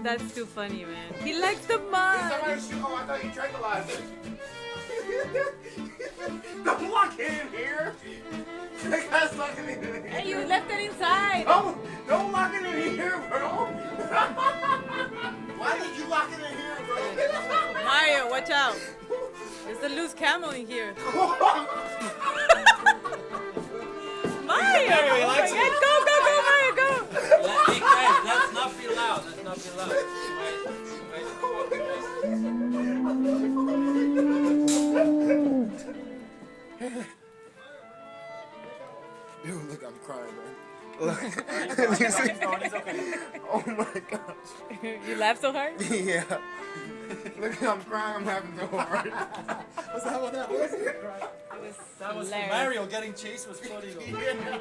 that's too funny, man. He likes the Did mud. somebody shoot? Oh, I thought you tranquilized it. Don't lock it in here. That guy's locking it in here. Hey, you left it inside. Don't lock it in here, bro. Why did you lock it in here, bro? Mario, watch out. There's a loose camel in here. Mario! Mario, he likes it. Go, Mario, go! Hey guys, let's not be loud. Let's not be loud. Dude, look, I'm crying, man. Look. He's okay. Oh my gosh. You laugh so hard? Yeah. Look, I'm crying. I'm having so hard. What's that? What that was? It was That was hilarious. Mario getting chased was funny though. Yeah.